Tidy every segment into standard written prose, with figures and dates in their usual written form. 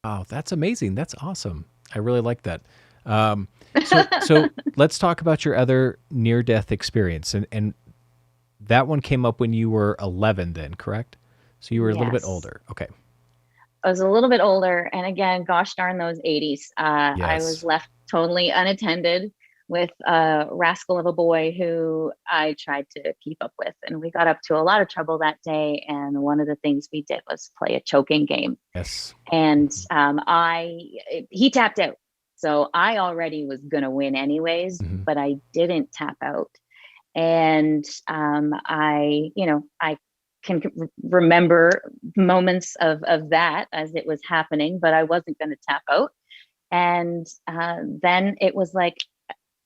Oh, that's amazing. That's awesome. I really like that. Um, so let's talk about your other near death experience, and that one came up when you were 11, then, correct? So you were a little bit Yes. older. Okay. I was a little bit older, and again, gosh darn those 80s. I was Yes. left totally unattended with a rascal of a boy who I tried to keep up with. And we got up to a lot of trouble that day. And one of the things we did was play a choking game. Yes. And Hmm. he tapped out. So I already was going to win anyways, Hmm. but I didn't tap out. And I can remember moments of that as it was happening, but I wasn't going to tap out. And then it was like,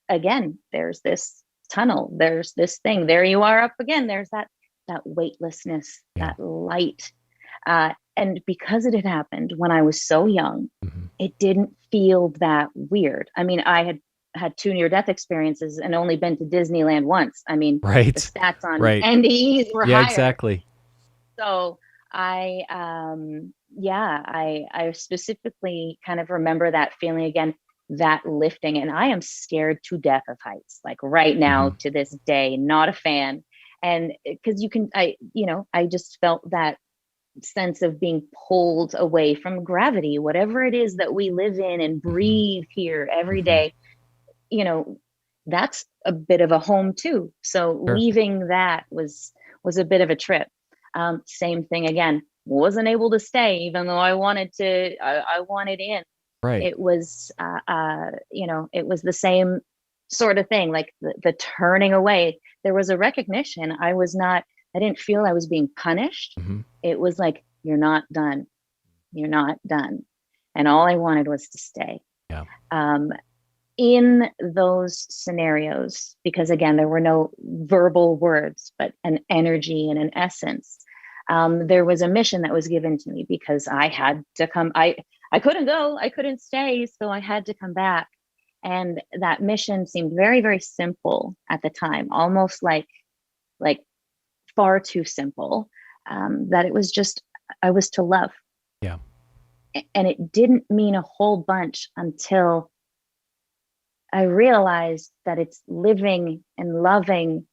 again, there's this tunnel, there's this thing, there you are up again, there's that weightlessness, Yeah. that light. And because it had happened when I was so young, Hmm. it didn't feel that weird. I mean, I had two near death experiences and only been to Disneyland once. I mean, the Right. stats on Right. NDEs were Yeah, higher. exactly. So I specifically kind of remember that feeling again, that lifting. And I am scared to death of heights, like right Hmm. now to this day, not a fan. And because I just felt that sense of being pulled away from gravity, whatever it is that we live in and Hmm. breathe here every Hmm. day, you know, that's a bit of a home too. So Sure. leaving that was a bit of a trip. Same thing again. Wasn't able to stay, even though I wanted to. I wanted in. Right. It was, it was the same sort of thing. Like the turning away. There was a recognition. I was not. I didn't feel I was being punished. Hmm. It was like, you're not done. You're not done. And all I wanted was to stay. Yeah. Um, in those scenarios, because again, there were no verbal words, but an energy and an essence. There was a mission that was given to me because I had to come. I couldn't go. I couldn't stay, so I had to come back. And that mission seemed very, very simple at the time, almost like far too simple. That it was just I was to love, Yeah. and it didn't mean a whole bunch until I realized that it's living and loving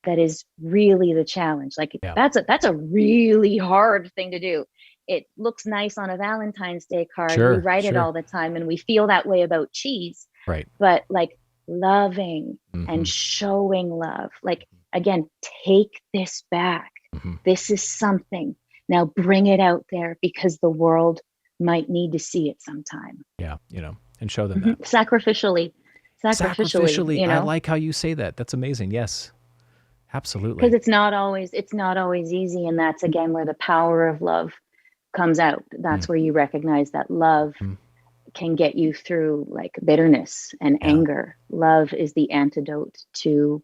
that is really the challenge. Like Yeah. that's a really hard thing to do. It looks nice on a Valentine's Day card. We Sure. write it Sure. all the time and we feel that way about cheese, Right. but like loving Hmm. and showing love. Like again, take this back. Hmm. This is something. Now bring it out there because the world might need to see it sometime. Yeah. And show them that. Sacrificially, sacrificially, Sacrificially. I like how you say that. That's amazing. Yes. because Absolutely. it's not always easy, and that's again where the power of love comes out. Mm. That's where you recognize that love Mm. can get you through like bitterness and Yeah. anger. Love is the antidote to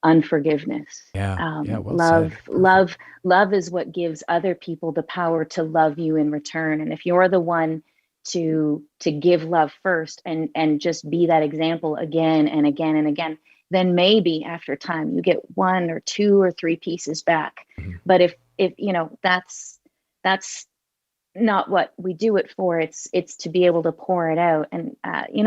unforgiveness. Yeah. Yeah. Well Love said. Perfect. love love is what gives other people the power to love you in return. And if you're the one to give love first and just be that example again and again and again, then maybe after time you get one or two or three pieces back. Mhm. But if that's not what we do it for. It's to be able to pour it out. And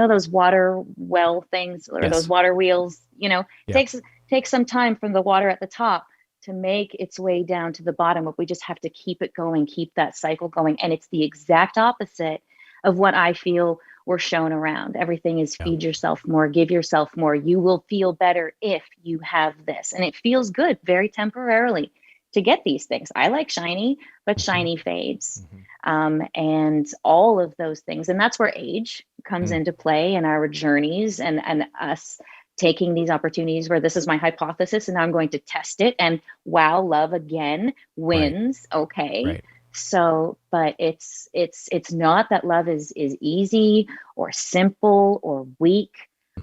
those water well things or those Yes. water wheels, Yeah. takes takes some time from the water at the top to make its way down to the bottom. But we just have to keep it going, keep that cycle going. And it's the exact opposite of what I feel we're shown around. Everything is Yeah. feed yourself more, give yourself more. You will feel better if you have this. And it feels good very temporarily to get these things. I like shiny, but Hmm. shiny fades. Hmm. And all of those things. And that's where age comes Mm. into play in our journeys and us taking these opportunities where this is my hypothesis and now I'm going to test it. And wow, love again Right. wins. Okay. Right. So, but it's not that love is easy or simple or weak.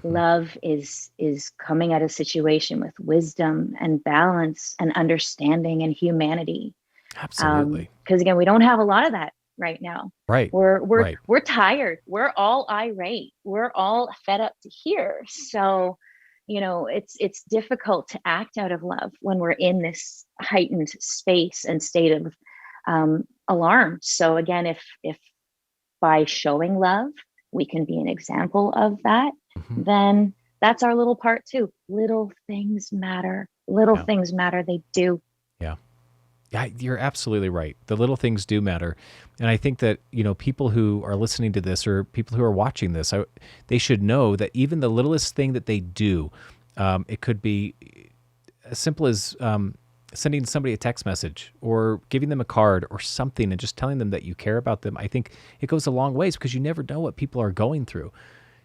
Hmm. Love is coming at a situation with wisdom and balance and understanding and humanity. Absolutely. Because again, we don't have a lot of that right now. Right. Right. We're tired. We're all irate. We're all fed up to here. So, it's difficult to act out of love when we're in this heightened space and state of alarm. So again, if by showing love, we can be an example of that, Hmm. then that's our little part too. Little things matter. Little Yeah. things matter. They do. Yeah. Yeah, you're absolutely right. The little things do matter. And I think that, people who are listening to this or people who are watching this, they should know that even the littlest thing that they do, it could be as simple as sending somebody a text message or giving them a card or something and just telling them that you care about them. I think it goes a long ways because you never know what people are going through.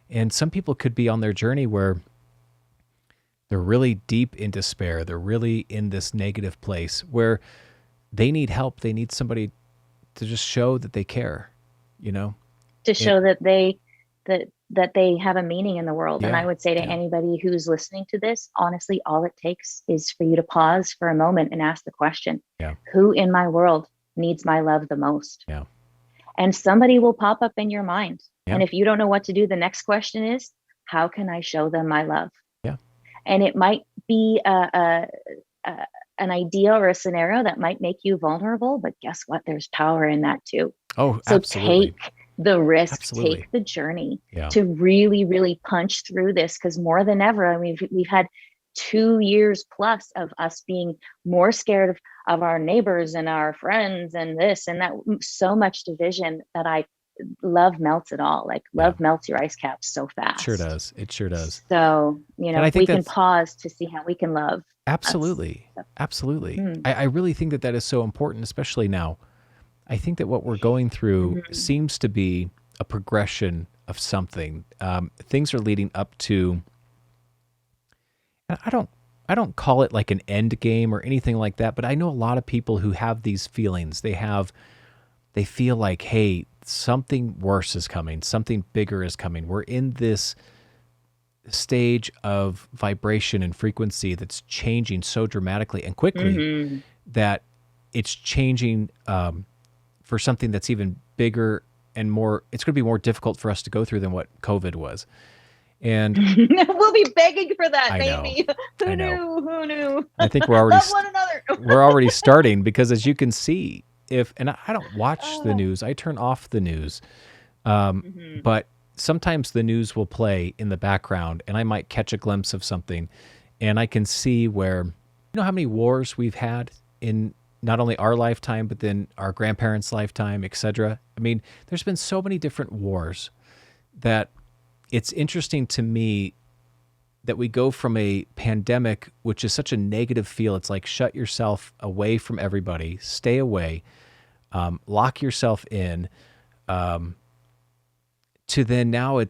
And some people could be on their journey where they're really deep in despair. They're really in this negative place where they need help. They need somebody to just show that they care, you know? To It, show that they have a meaning in the world. And I yeah, would say to yeah, anybody who's listening to this, honestly, all it takes is for you to pause for a moment and ask the question, yeah, who in my world needs my love the most? yeah, And somebody will pop up in your mind. yeah, And if you don't know what to do, the next question is, how can I show them my love? yeah. And it might be a an idea or a scenario that might make you vulnerable, but guess what? There's power in that too. Oh, So absolutely. take the risk, Absolutely. take the journey Yeah. to really, really punch through this, because more than ever, I mean, we've had 2 years plus of us being more scared of our neighbors and our friends and this and that, so much division that I love melts it all. Like Yeah. love melts your ice caps so It sure fast. does. It sure does. So, And I if think we can that's pause to see how we can love, that's, absolutely, absolutely. mm, I really think that is so important, especially now. I think that what we're going through mm-hmm, seems to be a progression of something. Things are leading up to. I don't. I don't call it like an end game or anything like that, but I know a lot of people who have these feelings. They feel like, hey, something worse is coming, something bigger is coming. We're in this stage of vibration and frequency that's changing so dramatically and quickly mm-hmm. that it's changing for something that's even bigger and more. It's going to be more difficult for us to go through than what COVID was. And We'll be begging for that, I know, maybe. I Who know. knew? Who knew? I think we're already Love one another. we're already starting because, as you can see, if and I don't watch the Oh. news, I turn off the news. Um, Mm-hmm. but sometimes the news will play in the background and I might catch a glimpse of something and I can see where, how many wars we've had in not only our lifetime, but then our grandparents' lifetime, etc. I mean, there's been so many different wars that it's interesting to me that we go from a pandemic, which is such a negative feel. It's like shut yourself away from everybody, stay away, lock yourself in, to then now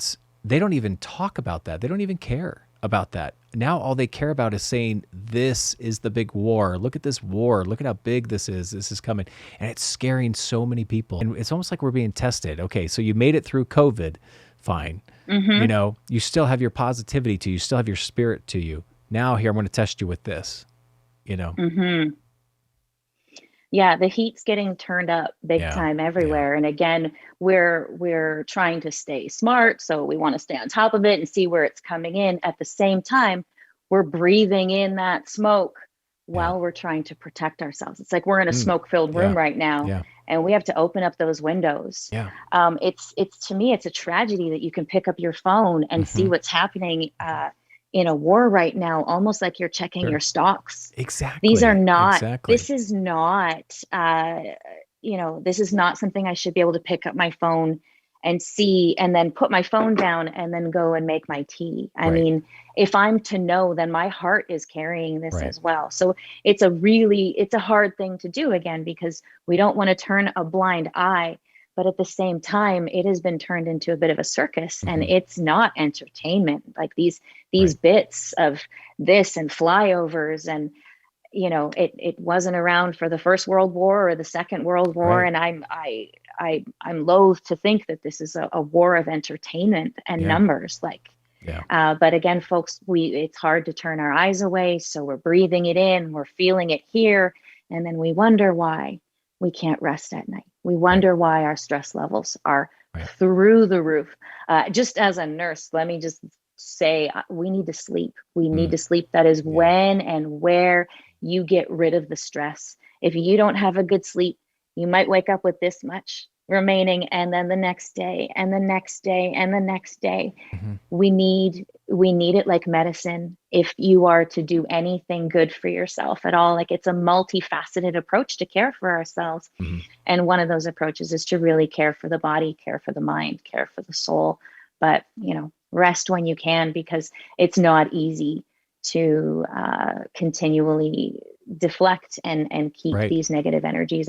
they don't even talk about that. They don't even care about that. Now all they care about is saying, this is the big war. Look at this war. Look at how big this is. This is coming. And it's scaring so many people. And it's almost like we're being tested. Okay, so you made it through COVID. Fine. Mm-hmm. You still have your positivity to you. You still have your spirit to you. Now here, I'm going to test you with this, Mm-hmm. Yeah, the heat's getting turned up big Yeah. time Yeah. everywhere. And again, we're trying to stay smart, so we want to stay on top of it and see where it's coming in. At the same time, we're breathing in that smoke Yeah. while we're trying to protect ourselves. It's like we're in a Mm, smoke-filled room yeah. right now, Yeah. and we have to open up those windows. Yeah. It's to me, it's a tragedy that you can pick up your phone and see Hmm. what's happening in a war right now, almost like you're checking your Sure. stocks. These are Exactly. not, Exactly. this is not, this is not something I should be able to pick up my phone and see and then put my phone down and then go and make my tea. I Right. mean, if I'm to know, then my heart is carrying this Right. as well. So it's a hard thing to do again, because we don't want to turn a blind eye. But at the same time, it has been turned into a bit of a circus, and Hmm. it's not entertainment. Like these Right. bits of this and flyovers, and it wasn't around for the First World War or the Second World War. Right. And I'm loath to think that this is a war of entertainment and Yeah. numbers. Like, Yeah. but again, folks, it's hard to turn our eyes away, so we're breathing it in, we're feeling it here, and then we wonder why we can't rest at night. We Right. wonder why our stress levels are Right. through the roof. Just as a nurse, let me just say, we need to sleep. We need Mm, to sleep. That is yeah. when and where you get rid of the stress. If you don't have a good sleep, you might wake up with this much remaining, and then the next day and the next day and the next day. Hmm. We need it like medicine if you are to do anything good for yourself at all. Like, it's a multifaceted approach to care for ourselves. Hmm. And one of those approaches is to really care for the body, care for the mind, care for the soul. But, rest when you can, because it's not easy to continually deflect and keep Right. these negative energies at